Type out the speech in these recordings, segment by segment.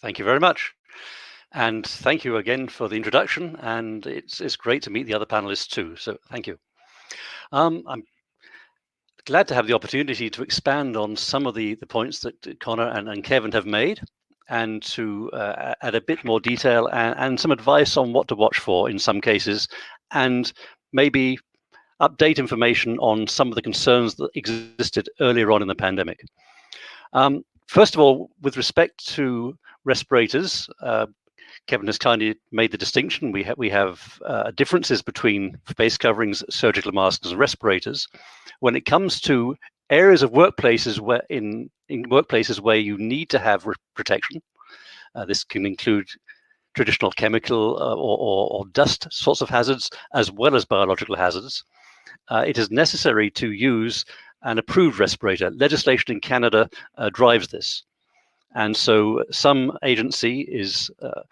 Thank you very much. And thank you again for the introduction. And it's great to meet the other panelists too. So thank you. I'm glad to have the opportunity to expand on some of the points that Connor and Kevin have made, and to add a bit more detail and some advice on what to watch for in some cases, and maybe update information on some of the concerns that existed earlier on in the pandemic. First of all, with respect to respirators, Kevin has kindly made the distinction. We have differences between face coverings, surgical masks, and respirators. When it comes to areas of workplaces where in workplaces where you need to have protection, this can include traditional chemical or dust sorts of hazards, as well as biological hazards. It is necessary to use an approved respirator. Legislation in Canada drives this. And so some agencies are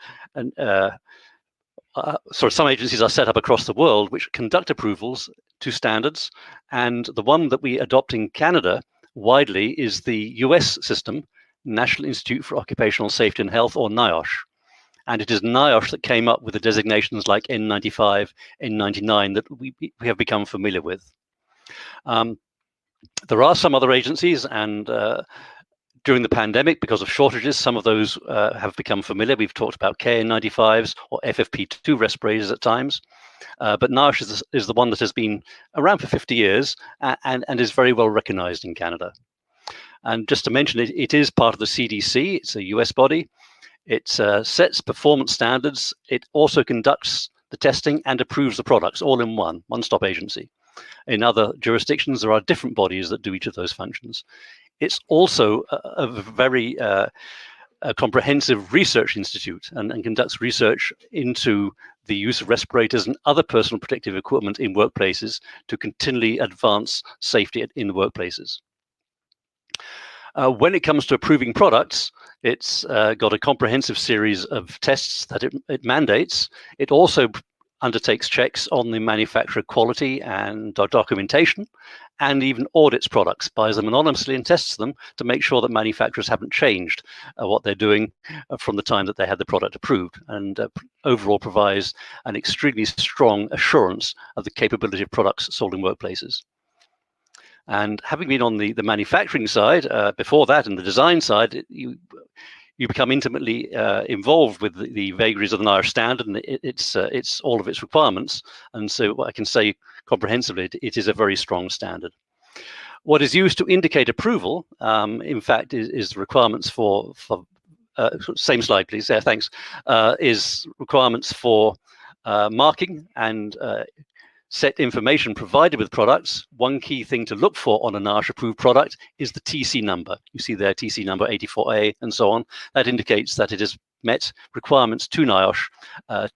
set up across the world which conduct approvals to standards. And the one that we adopt in Canada widely is the US system, National Institute for Occupational Safety and Health, or NIOSH. And it is NIOSH that came up with the designations like N95, N99 that we have become familiar with. There are some other agencies, and during the pandemic, because of shortages, some of those have become familiar. We've talked about KN95s or FFP2 respirators at times, but NIOSH is the one that has been around for 50 years and is very well recognized in Canada. And just to mention, it is part of the CDC. It's a US body. It sets performance standards. It also conducts the testing and approves the products all in one-stop agency. In other jurisdictions, there are different bodies that do each of those functions. It's also a very comprehensive research institute and conducts research into the use of respirators and other personal protective equipment in workplaces to continually advance safety in the workplaces. When it comes to approving products, it's got a comprehensive series of tests that it mandates. It also undertakes checks on the manufacturer quality and documentation, and even audits products, buys them anonymously and tests them to make sure that manufacturers haven't changed what they're doing from the time that they had the product approved, and overall provides an extremely strong assurance of the capability of products sold in workplaces. And having been on the manufacturing side, before that, and the design side, you become intimately involved with the vagaries of the NIOSH standard and it's all of its requirements. And so I can say comprehensively, it is a very strong standard. What is used to indicate approval, in fact, is the requirements for same slide, please. Yeah, thanks. Is requirements for marking and set information provided with products. One key thing to look for on a NIOSH approved product is the TC number. You see there TC number 84A and so on. That indicates that it has met requirements to NIOSH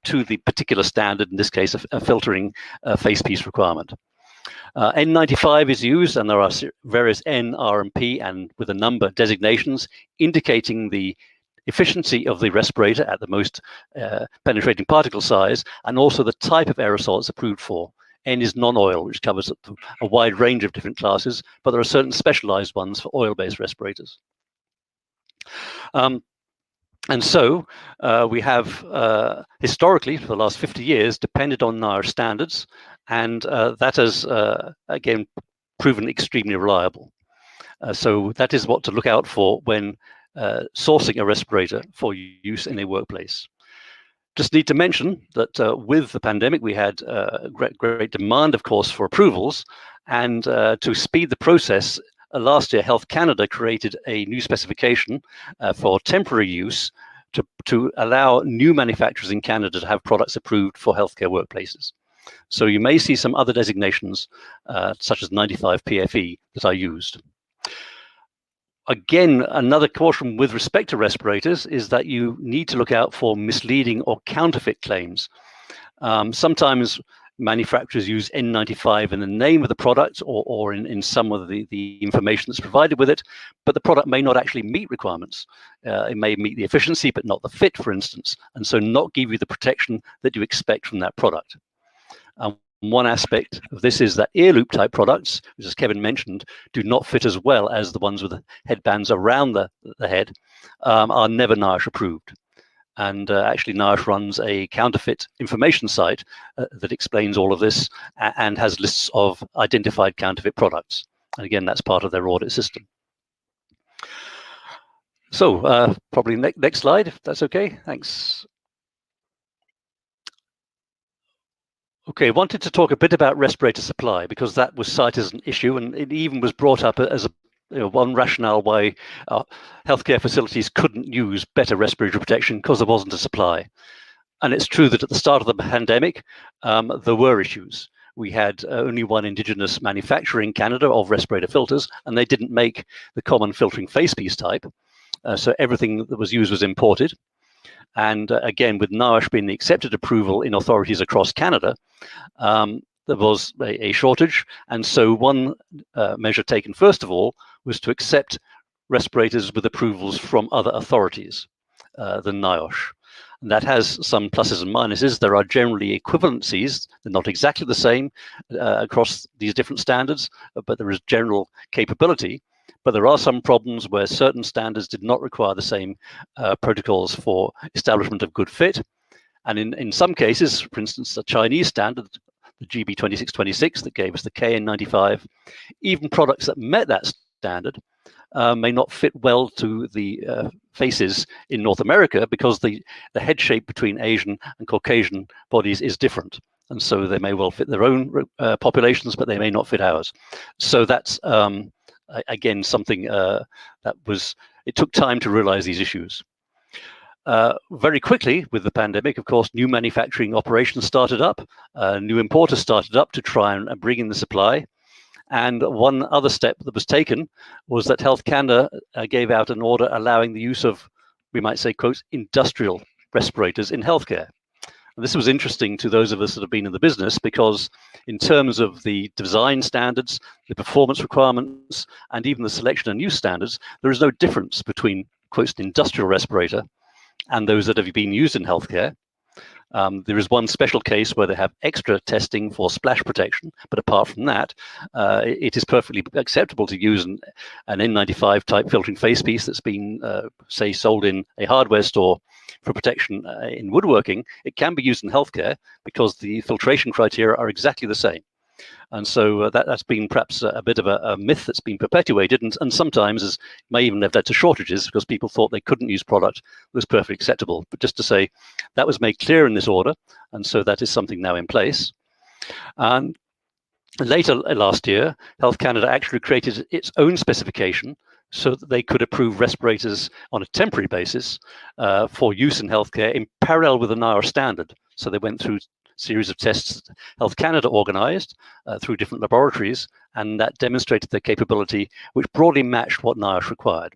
to the particular standard, in this case a filtering face piece requirement. N95 is used, and there are various N, R, and P, and with a number designations indicating the efficiency of the respirator at the most penetrating particle size, and also the type of aerosol it's approved for. N is non-oil, which covers a wide range of different classes, but there are certain specialized ones for oil-based respirators. And so we have historically, for the last 50 years, depended on NIOSH standards, and that has, again, proven extremely reliable. So that is what to look out for when sourcing a respirator for use in a workplace. Just need to mention that with the pandemic, we had great demand, of course, for approvals. And to speed the process, last year, Health Canada created a new specification for temporary use to allow new manufacturers in Canada to have products approved for healthcare workplaces. So you may see some other designations, such as 95 PFE, that are used. Again, another caution with respect to respirators is that you need to look out for misleading or counterfeit claims. Sometimes manufacturers use N95 in the name of the product or in some of the information that's provided with it, but the product may not actually meet requirements. It may meet the efficiency, but not the fit, for instance, and so not give you the protection that you expect from that product. One aspect of this is that ear loop type products, which as Kevin mentioned, do not fit as well as the ones with the headbands around the head, are never NIOSH approved. And actually NIOSH runs a counterfeit information site that explains all of this and has lists of identified counterfeit products. And again, that's part of their audit system. So probably next slide, if that's okay. Thanks. Okay, wanted to talk a bit about respirator supply because that was cited as an issue, and it even was brought up as one rationale why healthcare facilities couldn't use better respiratory protection because there wasn't a supply. And it's true that at the start of the pandemic, there were issues. We had only one indigenous manufacturer in Canada of respirator filters, and they didn't make the common filtering facepiece type. So everything that was used was imported. And again, with NIOSH being the accepted approval in authorities across Canada, there was a shortage. And so one measure taken first of all was to accept respirators with approvals from other authorities than NIOSH. And that has some pluses and minuses. There are generally equivalencies. They're not exactly the same across these different standards, but there is general capability. But there are some problems where certain standards did not require the same protocols for establishment of good fit. And in some cases, for instance, the Chinese standard, the GB 2626 that gave us the KN95, even products that met that standard may not fit well to the faces in North America because the head shape between Asian and Caucasian bodies is different. And so they may well fit their own populations, but they may not fit ours. So that's again, something it took time to realize these issues. Very quickly, with the pandemic, of course, new manufacturing operations started up, new importers started up to try and bring in the supply. And one other step that was taken was that Health Canada gave out an order allowing the use of, we might say, quote, industrial respirators in healthcare. And this was interesting to those of us that have been in the business because in terms of the design standards, the performance requirements, and even the selection and use standards, there is no difference between, quote, an industrial respirator and those that have been used in healthcare. There is one special case where they have extra testing for splash protection, but apart from that, it is perfectly acceptable to use an N95 type filtering facepiece that's been, say, sold in a hardware store for protection in woodworking. It can be used in healthcare because the filtration criteria are exactly the same. And so that's been perhaps a bit of a myth that's been perpetuated, and sometimes may even have led to shortages because people thought they couldn't use product that was perfectly acceptable. But just to say, that was made clear in this order, and so that is something now in place. And later last year, Health Canada actually created its own specification so that they could approve respirators on a temporary basis for use in healthcare in parallel with the NIOSH standard. So they went through series of tests Health Canada organized through different laboratories, and that demonstrated their capability, which broadly matched what NIOSH required.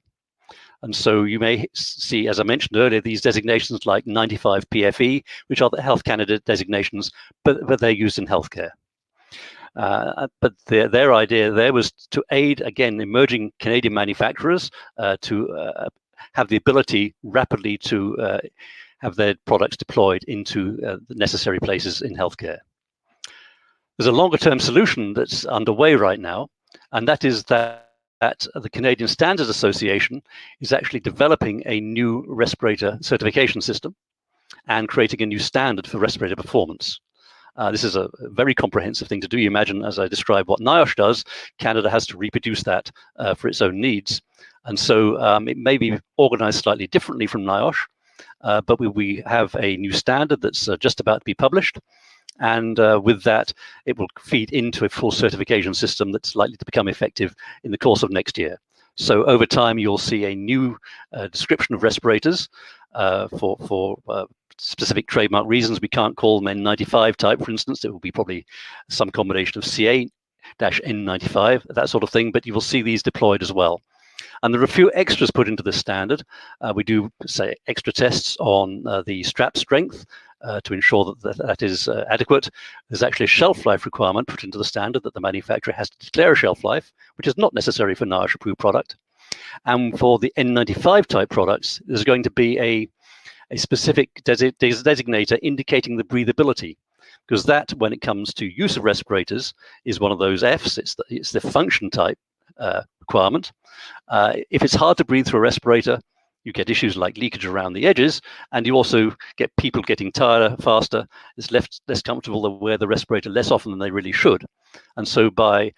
And so you may see, as I mentioned earlier, these designations like 95 PFE, which are the Health Canada designations, but they're used in healthcare. But their idea there was to aid, again, emerging Canadian manufacturers to have the ability rapidly to have their products deployed into the necessary places in healthcare. There's a longer-term solution that's underway right now, and that is that the Canadian Standards Association is actually developing a new respirator certification system and creating a new standard for respirator performance. This is a very comprehensive thing to do. You imagine, as I described what NIOSH does, Canada has to reproduce that for its own needs. And so it may be organized slightly differently from NIOSH, but we have a new standard that's just about to be published. And with that, it will feed into a full certification system that's likely to become effective in the course of next year. So over time, you'll see a new description of respirators for specific trademark reasons. We can't call them N95 type, for instance. It will be probably some combination of CA-N95, that sort of thing, but you will see these deployed as well. And there are a few extras put into this standard. We do, say, extra tests on the strap strength to ensure that is adequate. There's actually a shelf life requirement put into the standard that the manufacturer has to declare a shelf life, which is not necessary for NIOSH approved product. And for the N95 type products, there's going to be a specific designator indicating the breathability. because that, when it comes to use of respirators, is one of those Fs. It's the function type requirement. If it's hard to breathe through a respirator, you get issues like leakage around the edges, and you also get people getting tired faster. It's less comfortable to wear the respirator less often than they really should. And so by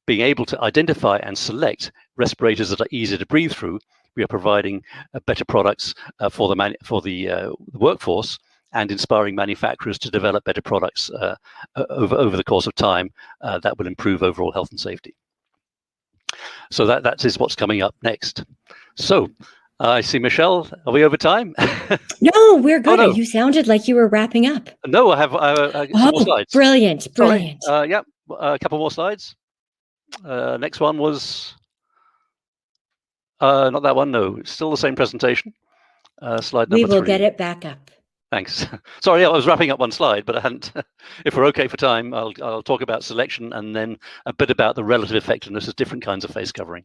being able to identify and select respirators that are easier to breathe through, we are providing better products for the workforce, and inspiring manufacturers to develop better products over the course of time that will improve overall health and safety. So that is what's coming up next. So I see Michelle. Are we over time? No, we're good. Oh, no. You sounded like you were wrapping up. No, I have some more slides. Brilliant. Yeah, a couple more slides. Next one was not that one. No, it's still the same presentation. Slide number 3. We will get it back up. Thanks. Sorry, I was wrapping up one slide, but I hadn't. If we're okay for time, I'll talk about selection and then a bit about the relative effectiveness of different kinds of face covering.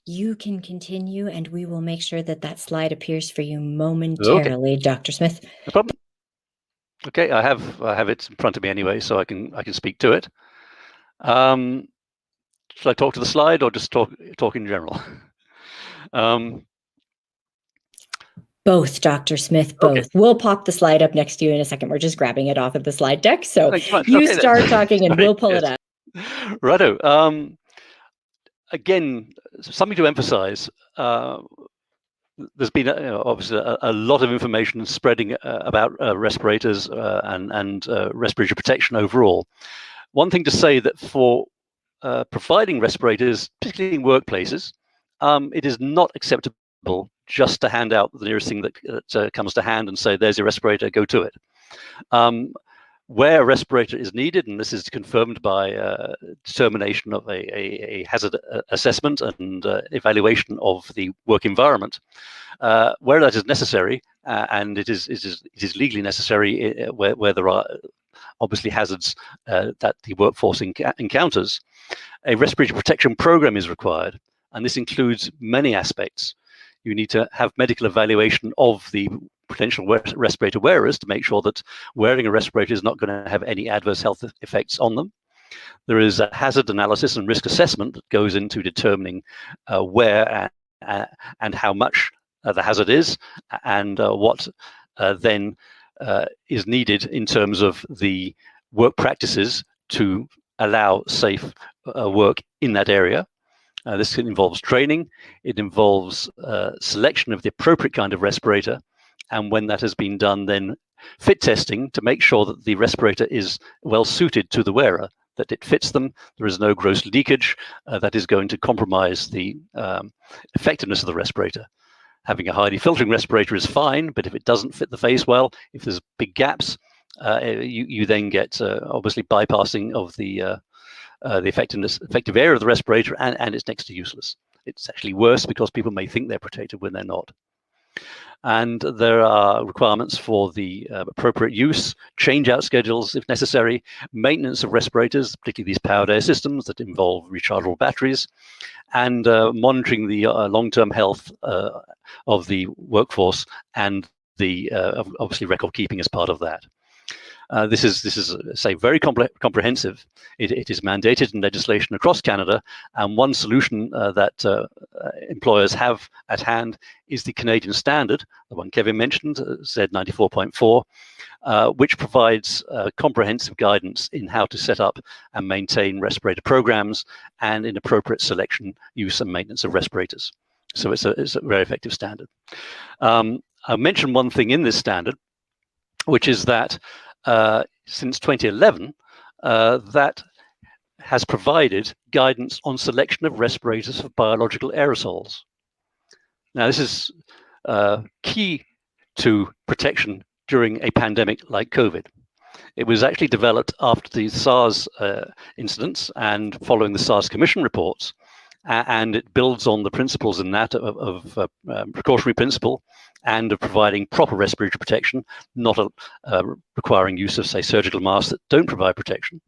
You can continue, and we will make sure that slide appears for you momentarily, okay. Dr. Smith. No problem. Okay, I have it in front of me anyway, so I can speak to it. Should I talk to the slide or just talk in general? Both, Dr. Smith, both. Okay. We'll pop the slide up next to you in a second. We're just grabbing it off of the slide deck. So you start talking and we'll pull it up. Righto. Again, something to emphasize. There's been obviously a lot of information spreading about respirators and respiratory protection overall. One thing to say that for providing respirators, particularly in workplaces, it is not acceptable just to hand out the nearest thing that comes to hand and say, there's your respirator, go to it. Where a respirator is needed, and this is confirmed by determination of a hazard assessment and evaluation of the work environment, where that is necessary, and it is legally necessary where there are obviously hazards that the workforce encounters, a respiratory protection program is required, and this includes many aspects. You need to have medical evaluation of the potential respirator wearers to make sure that wearing a respirator is not going to have any adverse health effects on them. There is a hazard analysis and risk assessment that goes into determining where and how much the hazard is, and what then is needed in terms of the work practices to allow safe work in that area. This involves training, it involves selection of the appropriate kind of respirator, and when that has been done, then fit testing to make sure that the respirator is well suited to the wearer, that it fits them, there is no gross leakage that is going to compromise the effectiveness of the respirator. Having a highly filtering respirator is fine, but if it doesn't fit the face well, if there's big gaps, you then get obviously bypassing of the effective area of the respirator, and it's next to useless. It's actually worse because people may think they're protected when they're not. And there are requirements for the appropriate use, change-out schedules if necessary, maintenance of respirators, particularly these powered air systems that involve rechargeable batteries, and monitoring the long-term health of the workforce, and the obviously record keeping as part of that. This is say very comprehensive. It is mandated in legislation across Canada, and one solution that employers have at hand is the Canadian standard, the one Kevin mentioned, Z 94.4, which provides comprehensive guidance in how to set up and maintain respirator programs, and in appropriate selection, use, and maintenance of respirators. So it's a very effective standard. I'll mention one thing in this standard, which is that since 2011, that has provided guidance on selection of respirators for biological aerosols. Now, this is key to protection during a pandemic like COVID. It was actually developed after the SARS incidents and following the SARS Commission reports, and it builds on the principles in that of precautionary principle and of providing proper respiratory protection, not requiring use of, say, surgical masks that don't provide protection.